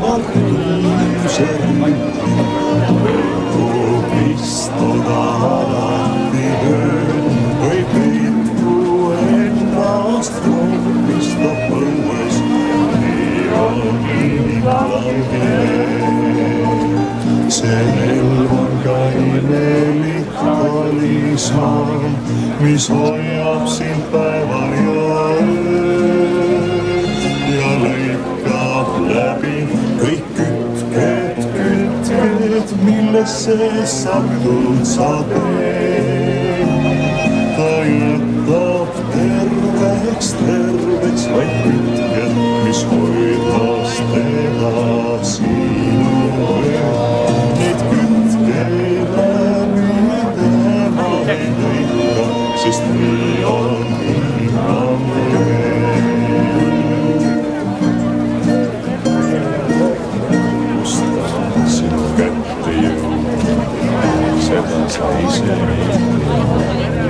aktiivse pistoda alati ööd, või peitu ennast proovista põues, nii on langenud. See relv on ka imelik talismaan, mis hoiab sind päeval ja ööd ja lõikab läbi kõik kütked, millesse sattud sa teed. Ta jätab terveks vaid kütked, mis hoidas teda sinu ööd. Need kütked läbi tema ei lõika, sest nii on hinnang sinu kätte jõud, seda sa ise ei tea.